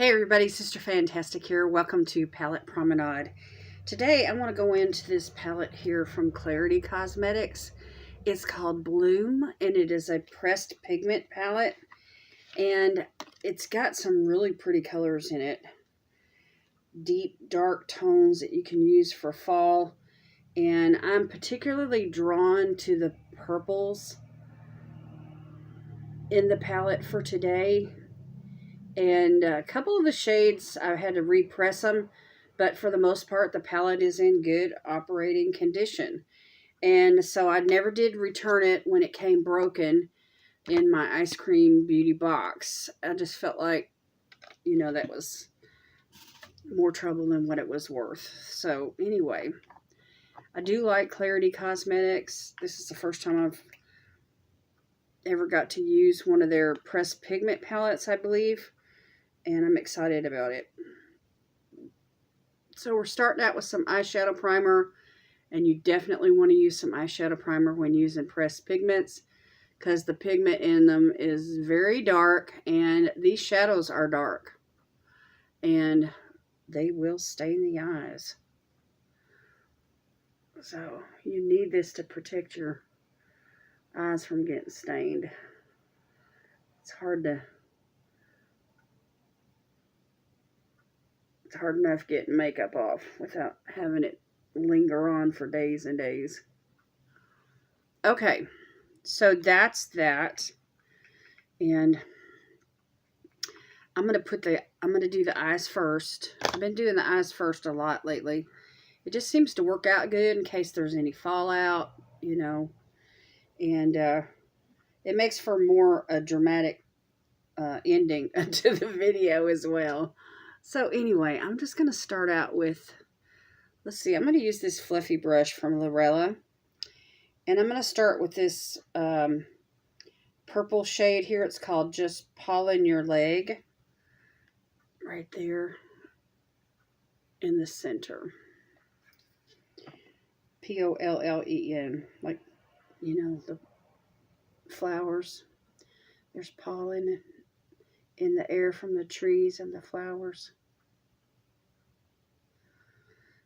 Hey everybody, Sister Fantastic here. Welcome to Palette Promenade. Today I want to go into this palette here from Klarity Kosmetics. It's called Bloom and it is a pressed pigment palette. And it's got some really pretty colors in it. Deep, dark tones that you can use for fall. And I'm particularly drawn to the purples in the palette for today. And a couple of the shades, I had to repress them, but for the most part, the palette is in good operating condition. And so I never did return it when it came broken in my ice cream beauty box. I just felt like, that was more trouble than what it was worth. So anyway, I do like Klarity Kosmetics. This is the first time I've ever got to use one of their pressed pigment palettes, I believe. And I'm excited about it. So we're starting out with some eyeshadow primer, and you definitely want to use some eyeshadow primer when using pressed pigments because the pigment in them is very dark, and these shadows are dark and they will stain the eyes. So you need this to protect your eyes from getting stained. It's hard enough getting makeup off without having it linger on for days and days. Okay, so that's that. And I'm gonna do the eyes first. I've been doing the eyes first a lot lately. It just seems to work out good in case there's any fallout, and it makes for more a dramatic ending to the video as well. So anyway, I'm just going to start out with, let's see, I'm going to use this fluffy brush from Lorella. And I'm going to start with this purple shade here. It's called Just Pollen Your Leg. Right there in the center. Pollen, like, the flowers. There's pollen in the air from the trees and the flowers.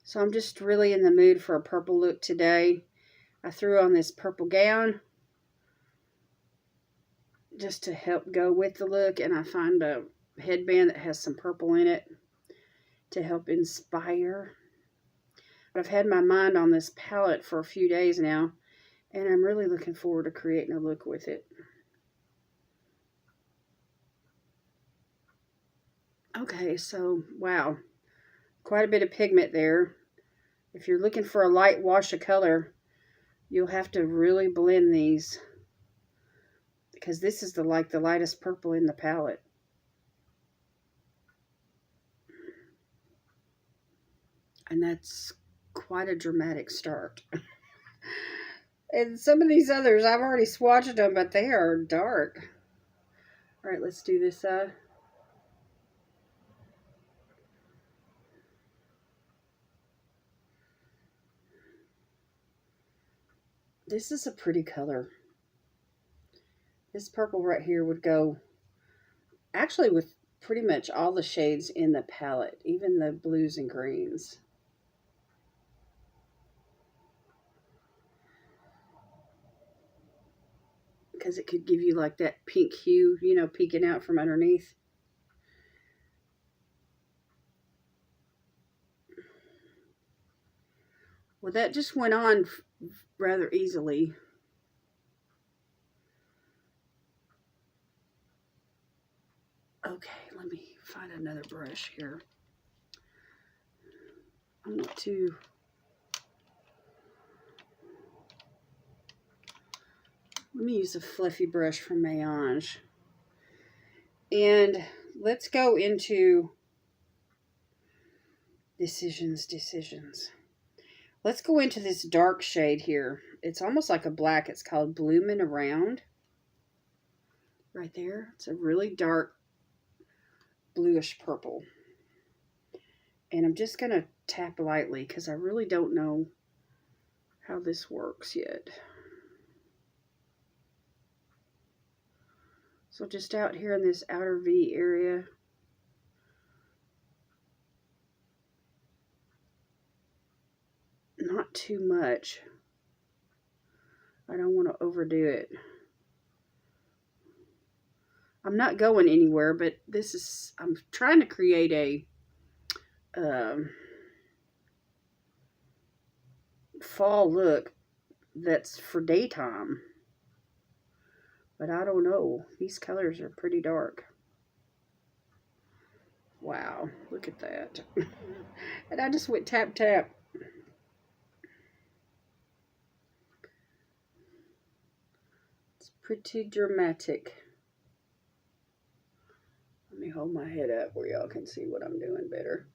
So I'm just really in the mood for a purple look today. I threw on this purple gown just to help go with the look, and I find a headband that has some purple in it to help inspire. I've had my mind on this palette for a few days now, and I'm really looking forward to creating a look with it. Okay, so wow, quite a bit of pigment there. If you're looking for a light wash of color, you'll have to really blend these because this is the lightest purple in the palette. And that's quite a dramatic start. And some of these others, I've already swatched them, but they are dark. All right, let's do this This is a pretty color. This purple right here would go actually with pretty much all the shades in the palette, even the blues and greens. Because it could give you like that pink hue, peeking out from underneath. Well, that just went on rather easily. Okay, let me find another brush here. I want to let me use a fluffy brush from Mayonge. And let's go into decisions. Let's go into this dark shade here. It's almost like a black. It's called Bloomin' Around. Right there. It's a really dark bluish purple. And I'm just going to tap lightly because I really don't know how this works yet. So just out here in this outer V area, not too much. I don't want to overdo it. I'm not going anywhere, but I'm trying to create a fall look that's for daytime. But I don't know. These colors are pretty dark. Wow, look at that. And I just went tap, tap. It's pretty dramatic. Let me hold my head up where y'all can see what I'm doing better.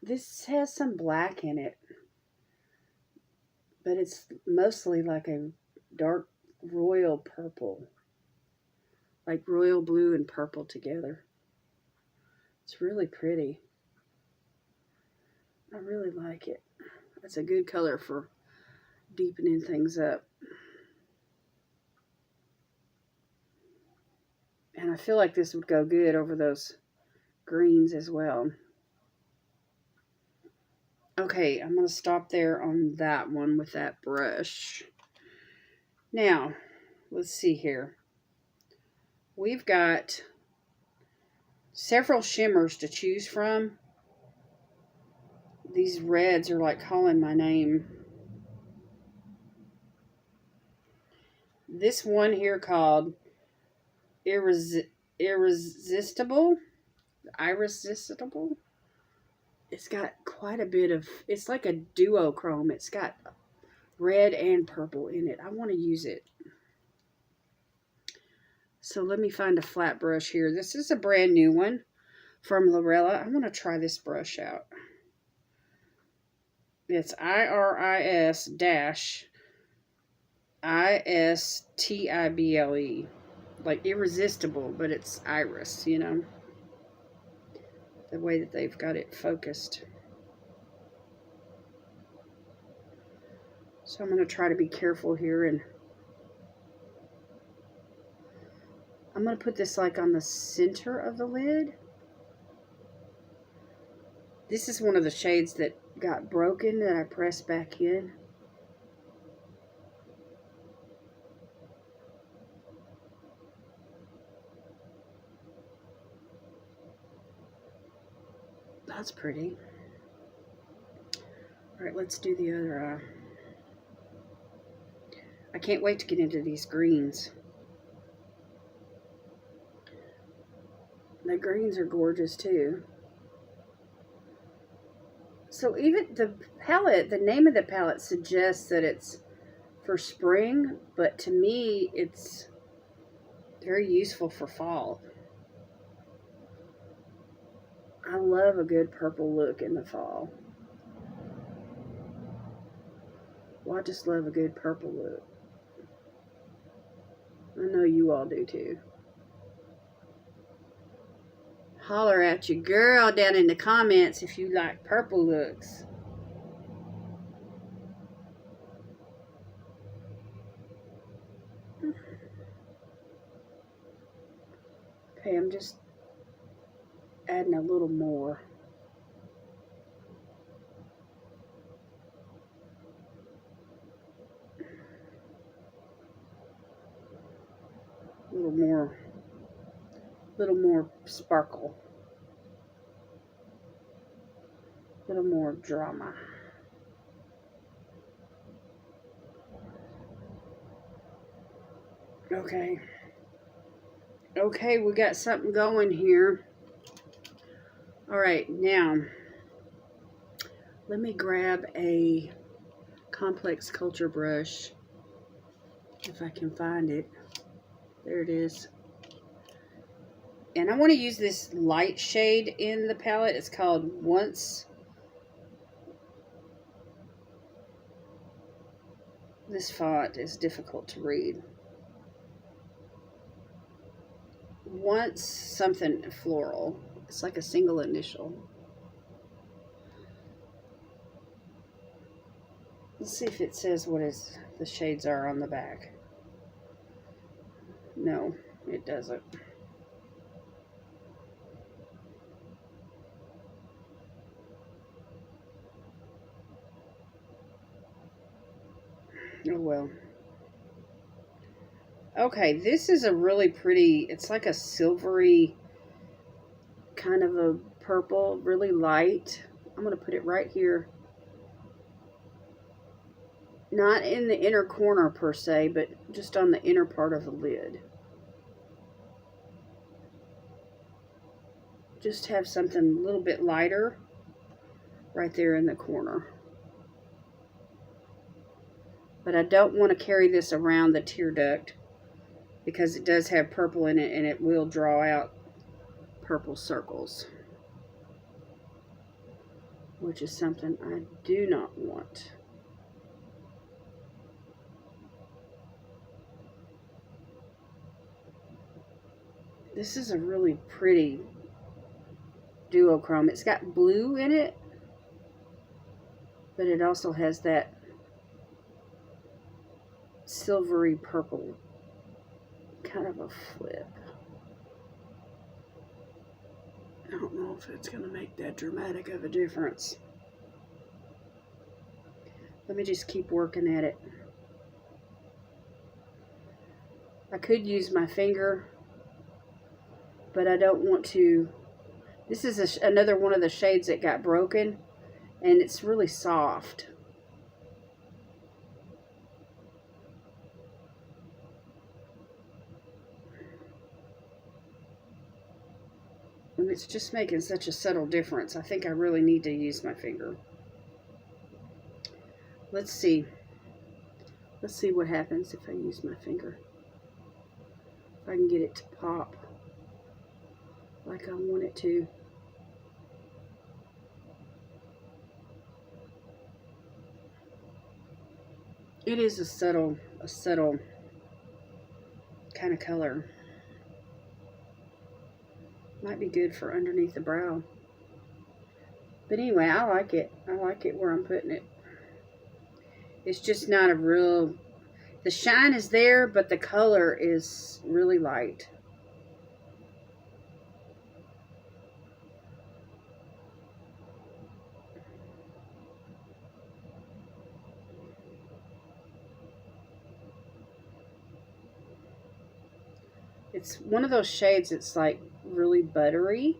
This has some black in it, but it's mostly like a dark royal purple, like royal blue and purple together. It's really pretty. I really like it. It's a good color for deepening things up. And I feel like this would go good over those greens as well. Okay, I'm going to stop there on that one with that brush. Now, let's see here. We've got several shimmers to choose from. These reds are like calling my name. This one here called Irresistible. It's got quite a bit of, it's like a duochrome. It's got red and purple in it. I want to use it. So let me find a flat brush here. This is a brand new one from Lorella. I want to try this brush out. It's IRIS-ISTIBLE. Like irresistible, but it's iris, you know. The way that they've got it focused. So I'm going to try to be careful here, and I'm going to put this like on the center of the lid. This is one of the shades that got broken that I pressed back in. That's pretty. All right, let's do the other eye. I can't wait to get into these greens. The greens are gorgeous too. So even the palette, the name of the palette suggests that it's for spring, but to me it's very useful for fall. I love a good purple look in the fall. Well, I just love a good purple look. I know you all do too. Holler at your girl down in the comments if you like purple looks. Okay, I'm just adding a little more. A little more sparkle. A little more drama. Okay. Okay, we got something going here. All right, now let me grab a complex culture brush if I can find it. There it is. And I want to use this light shade in the palette. It's called Once. This font is difficult to read. Once something floral. It's like a single initial. Let's see if it says what the shades are on the back. No, it doesn't. Oh well. Okay, this is a really pretty, it's like a silvery kind of a purple, really light. I'm going to put it right here. Not in the inner corner per se, but just on the inner part of the lid. Just have something a little bit lighter right there in the corner. But I don't want to carry this around the tear duct because it does have purple in it and it will draw out purple circles, which is something I do not want. This is a really pretty duochrome. It's got blue in it, but it also has that silvery purple kind of a flip. I don't know if it's going to make that dramatic of a difference. Let me just keep working at it. I could use my finger, but I don't want to. This is another one of the shades that got broken, and it's really soft. And it's just making such a subtle difference. I think I really need to use my finger. Let's see. Let's see what happens if I use my finger. If I can get it to pop like I want it to. It is a subtle kind of color. Might be good for underneath the brow. But anyway, I like it. I like it where I'm putting it. It's just not a real... The shine is there, but the color is really light. It's one of those shades that's like really buttery.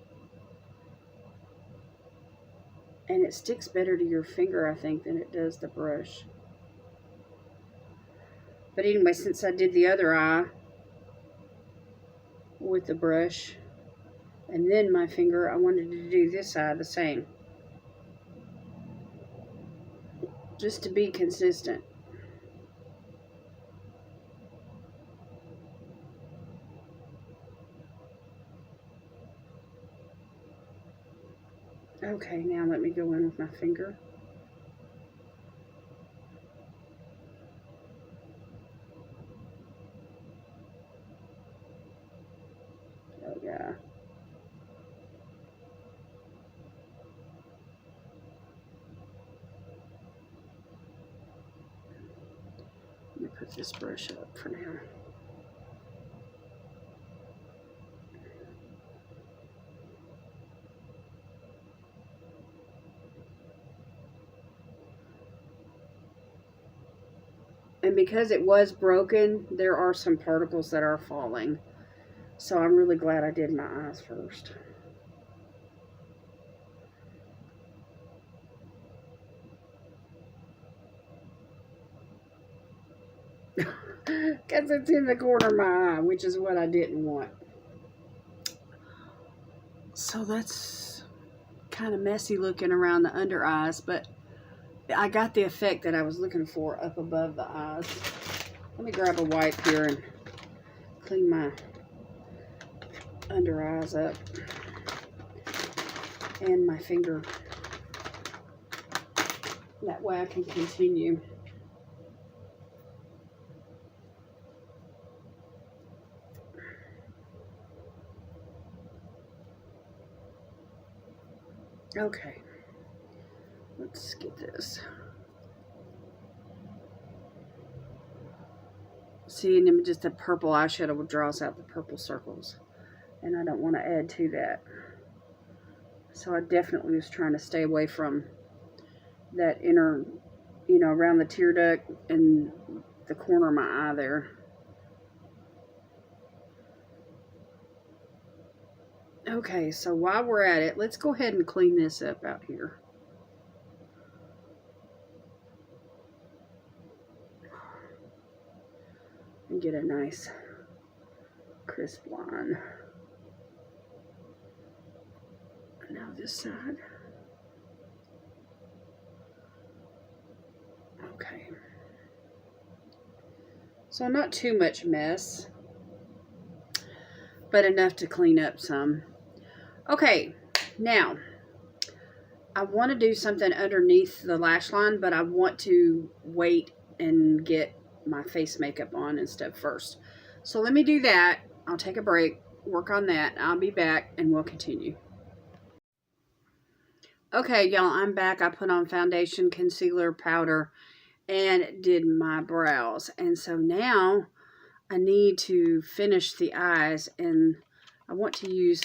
And it sticks better to your finger, I think, than it does the brush. But anyway, since I did the other eye with the brush and then my finger, I wanted to do this eye the same. Just to be consistent. Okay, now let me go in with my finger. Oh yeah. Let me put this brush up for now. And because it was broken, there are some particles that are falling. So I'm really glad I did my eyes first. Because it's in the corner of my eye, which is what I didn't want. So that's kind of messy looking around the under eyes, but I got the effect that I was looking for up above the eyes. Let me grab a wipe here and clean my under eyes up and my finger. That way I can continue. Okay, let's get this. See, and then just a purple eyeshadow draws out the purple circles, and I don't want to add to that. So I definitely was trying to stay away from that inner you know, around the tear duct and the corner of my eye there. Okay, so while we're at it, let's go ahead and clean this up out here. And get a nice crisp line. Now this side. Okay. So not too much mess, but enough to clean up some. Okay, now I want to do something underneath the lash line, but I want to wait and get my face makeup on and stuff first. So let me do that. I'll take a break, work on that. I'll be back and we'll continue. Okay, y'all, I'm back. I put on foundation, concealer, powder, and did my brows. And so now I need to finish the eyes, and I want to use,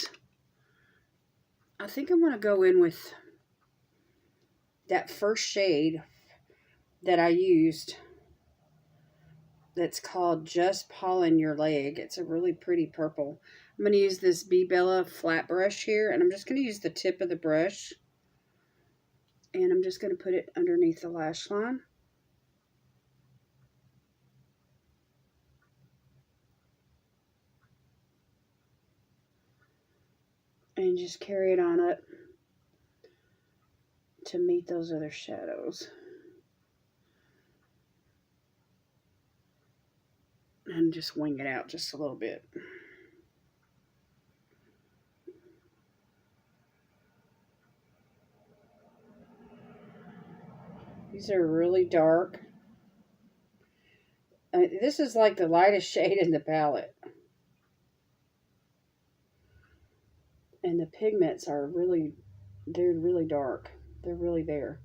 I think I'm going to go in with that first shade that I used that's called Just Pollen Your Leg. It's a really pretty purple. I'm going to use this Bee Bella flat brush here, and I'm just going to use the tip of the brush, and I'm just going to put it underneath the lash line. And just carry it on up to meet those other shadows. And just wing it out just a little bit. These are really dark. This is like the lightest shade in the palette. And the pigments are really, they're really dark. They're really there.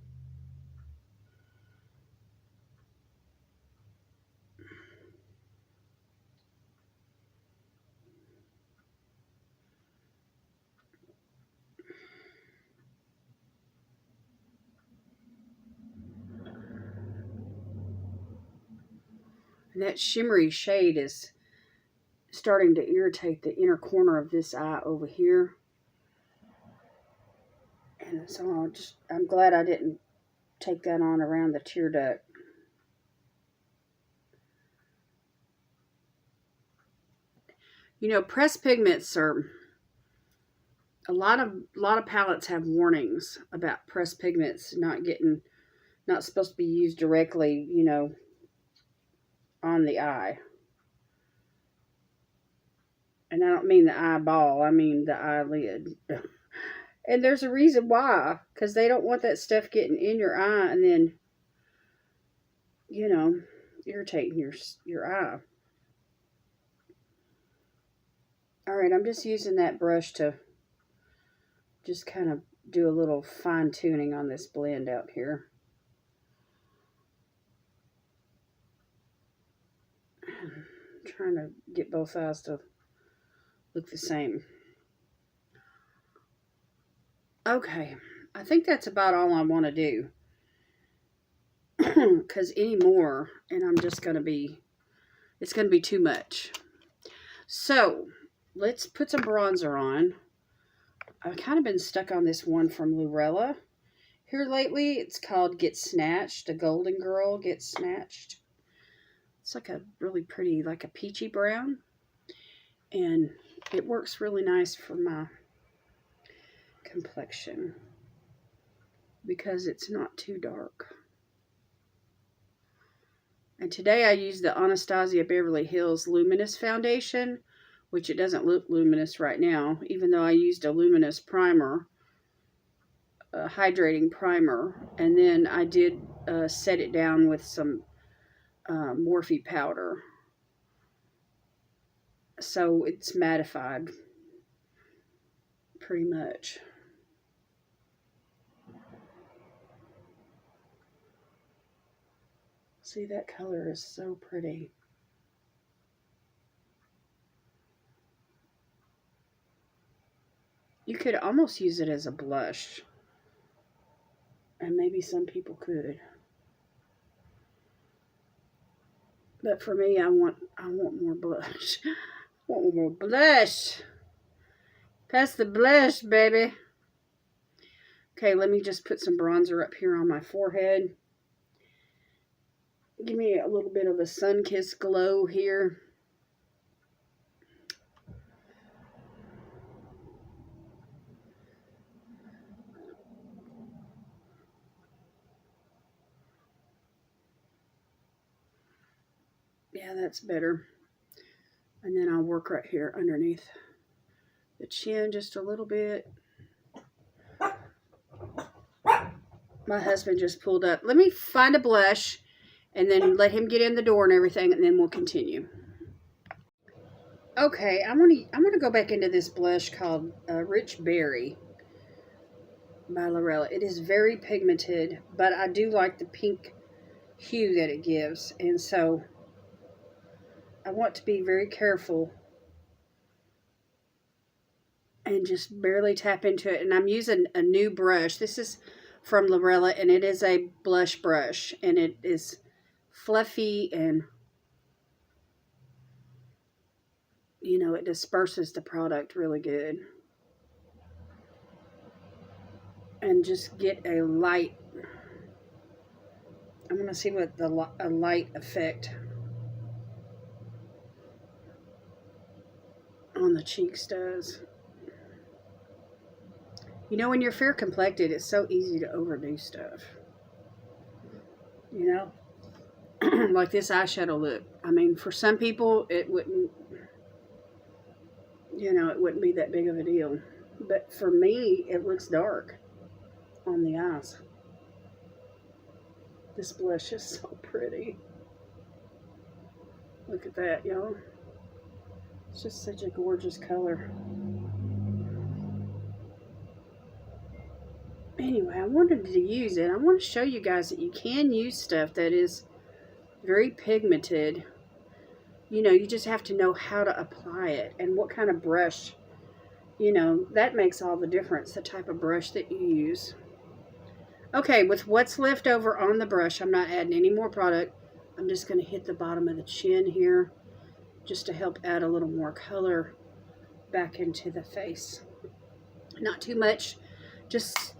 And that shimmery shade is starting to irritate the inner corner of this eye over here. And so I'm glad I didn't take that on around the tear duct. You know, pressed pigments are, a lot of palettes have warnings about pressed pigments not supposed to be used directly, you know, on the eye. And I don't mean the eyeball, I mean the eyelid. And there's a reason why, because they don't want that stuff getting in your eye and then, you know, irritating your eye. All right, I'm just using that brush to just kind of do a little fine tuning on this blend out here. I'm trying to get both eyes to look the same. Okay, I think that's about all I want to do. Because any more, and I'm just going to be, it's going to be too much. So, let's put some bronzer on. I've kind of been stuck on this one from Lurella here lately. It's called Get Snatched. A Golden Girl Gets Snatched. It's like a really pretty, like a peachy brown. And it works really nice for my complexion because it's not too dark. And today I used the Anastasia Beverly Hills Luminous Foundation, which it doesn't look luminous right now, even though I used a luminous primer, a hydrating primer, and then I did set it down with some Morphe powder. So it's mattified pretty much. See, that color is so pretty. You could almost use it as a blush. And maybe some people could. But for me, I want more blush. I want more blush. Pass the blush, baby. Okay, let me just put some bronzer up here on my forehead. Give me a little bit of a sun-kissed glow here. Yeah, that's better. And then I'll work right here underneath the chin just a little bit. My husband just pulled up. Let me find a blush and then let him get in the door and everything, and then we'll continue. Okay, I'm gonna go back into this blush called Rich Berry by L'Oreal. It is very pigmented, but I do like the pink hue that it gives, and so I want to be very careful and just barely tap into it. And I'm using a new brush. This is from L'Oreal, and it is a blush brush, and it is fluffy, and you know, it disperses the product really good. And just get a light, I'm going to see what a light effect on the cheeks does. You know, when you're fair complected, it's so easy to overdo stuff. You know, like this eyeshadow look. I mean, for some people, it wouldn't, you know, it wouldn't be that big of a deal. But for me, it looks dark on the eyes. This blush is so pretty. Look at that, y'all. It's just such a gorgeous color. Anyway, I wanted to use it. I want to show you guys that you can use stuff that is very pigmented. You know, you just have to know how to apply it and what kind of brush. You know, that makes all the difference, the type of brush that you use. Okay, with what's left over on the brush, I'm not adding any more product. I'm just going to hit the bottom of the chin here just to help add a little more color back into the face. Not too much, just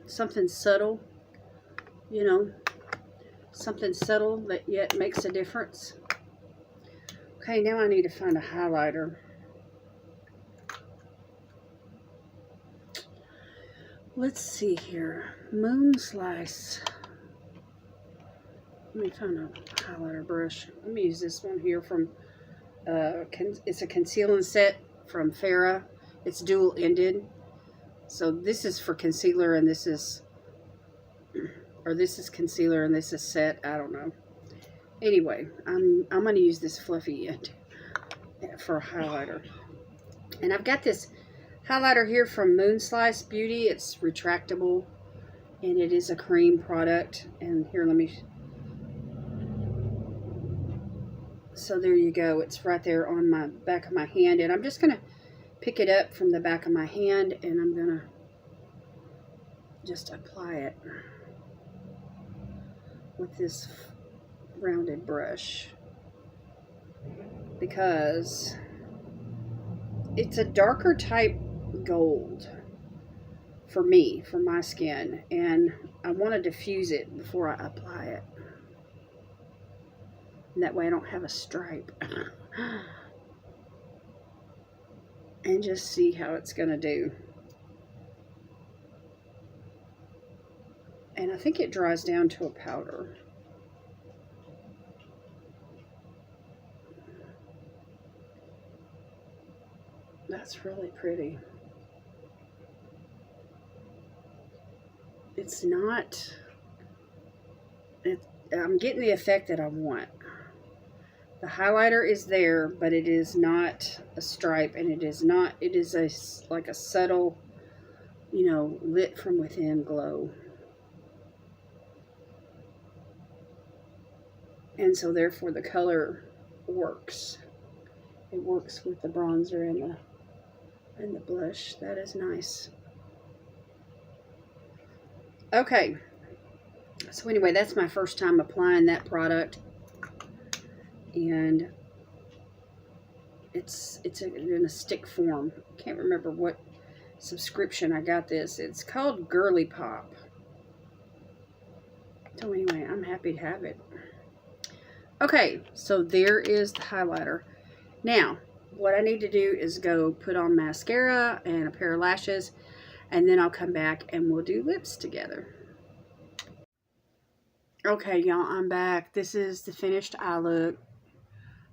something subtle, you know, something subtle that yet makes a difference. Okay, now I need to find a highlighter. Let's see here. Moon Slice. Let me find a highlighter brush. Let me use this one here from, it's a concealing set from Farrah. It's dual-ended. So this is for concealer, and this is, or this is concealer, and this is set. I don't know. Anyway, I'm going to use this fluffy end for a highlighter. And I've got this highlighter here from Moon Slice Beauty. It's retractable, and it is a cream product. And here, let me, so there you go. It's right there on my back of my hand, and I'm just going to pick it up from the back of my hand, and I'm going to just apply it with this rounded brush, because it's a darker type gold for me, for my skin, and I want to diffuse it before I apply it, and that way I don't have a stripe. And just see how it's going to do. And I think it dries down to a powder. That's really pretty. It's not, I'm getting the effect that I want. The highlighter is there, but it is not a stripe, and it is like a subtle, you know, lit from within glow. And so therefore the color works. It works with the bronzer and the blush. That is nice. Okay. So anyway, that's my first time applying that product. and it's in a stick form. I can't remember what subscription I got this. It's called Girly Pop. So anyway, I'm happy to have it. Okay, so there is the highlighter. Now, what I need to do is go put on mascara and a pair of lashes, and then I'll come back and we'll do lips together. Okay, y'all, I'm back. This is the finished eye look.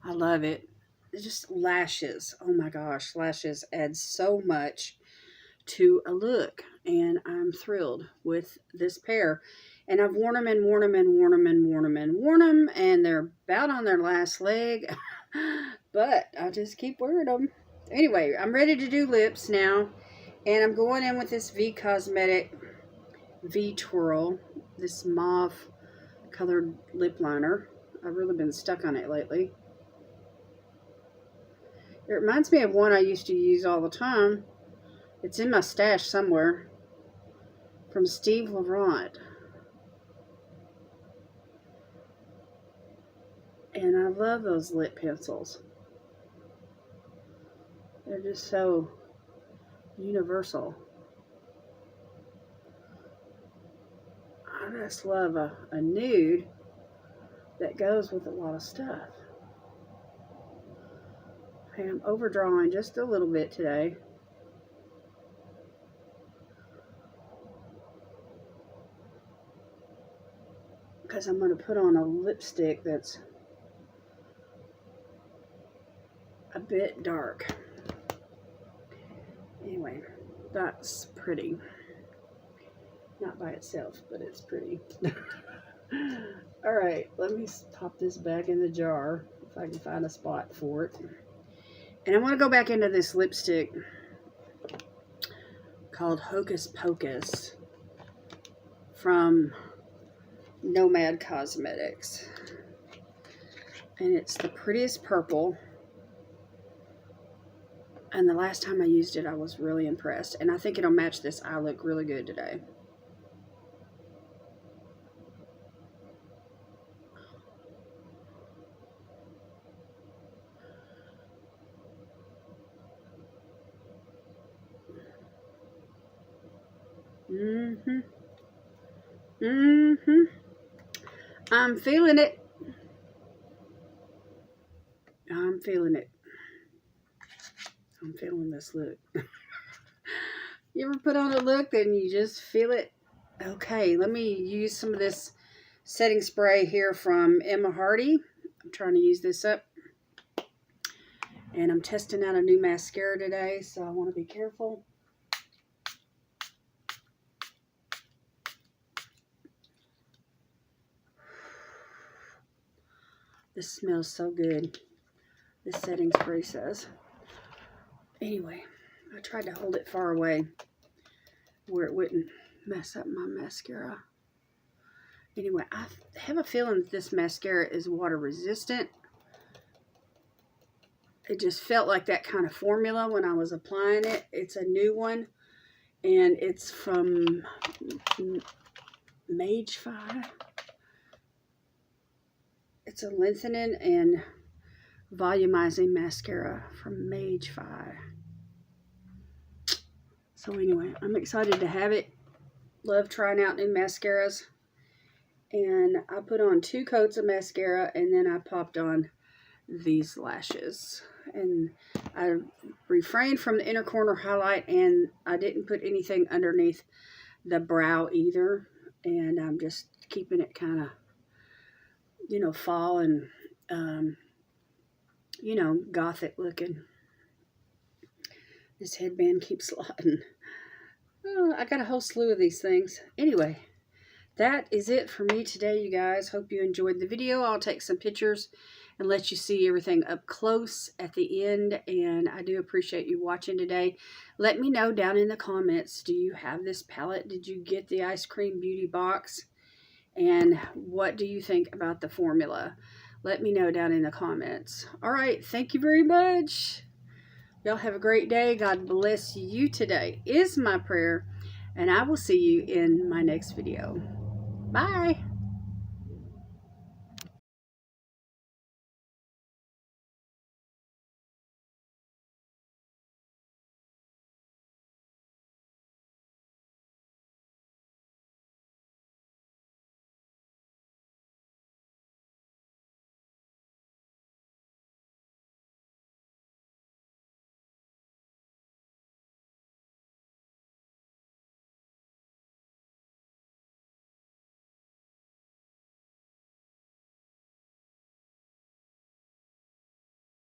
I love it. It's just lashes. Oh my gosh, lashes add so much to a look, and I'm thrilled with this pair. And I've worn them and worn them and worn them and worn them and worn them, and they're about on their last leg, but I just keep wearing them. Anyway, I'm ready to do lips now, and I'm going in with this V Cosmetic V Twirl, this mauve colored lip liner. I've really been stuck on it lately. It reminds me of one I used to use all the time. It's in my stash somewhere, from Steve Laurent. And I love those lip pencils. They're just so universal. I just love a nude that goes with a lot of stuff. Okay, I'm overdrawing just a little bit today. Because I'm going to put on a lipstick that's a bit dark. Anyway, that's pretty. Not by itself, but it's pretty. Alright, let me pop this back in the jar if I can find a spot for it. And I want to go back into this lipstick called Hocus Pocus from Nomad Cosmetics. And it's the prettiest purple. And the last time I used it, I was really impressed. And I think it'll match this eye look really good today. I'm feeling it. I'm feeling it. I'm feeling this look. You ever put on a look and you just feel it? Okay, let me use some of this setting spray here from Emma Hardy. I'm trying to use this up. And I'm testing out a new mascara today, so I want to be careful. This smells so good. This setting spray says. Anyway, I tried to hold it far away where it wouldn't mess up my mascara. Anyway, I have a feeling that this mascara is water resistant. It just felt like that kind of formula when I was applying it. It's a new one, and it's from Magify. It's a lengthening and volumizing mascara from Magify. So anyway, I'm excited to have it. Love trying out new mascaras. And I put on 2 coats of mascara, and then I popped on these lashes. And I refrained from the inner corner highlight, and I didn't put anything underneath the brow either. And I'm just keeping it kind of, you know, fall and, you know, gothic looking. This headband keeps sliding. Oh, I got a whole slew of these things. Anyway, that is it for me today, you guys. Hope you enjoyed the video. I'll take some pictures and let you see everything up close at the end. And I do appreciate you watching today. Let me know down in the comments, do you have this palette? Did you get the Eyescreambeautybox? And what do you think about the formula? Let me know down in the comments. All right, thank you very much. Y'all have a great day. God bless you today is my prayer. And I will see you in my next video. Bye.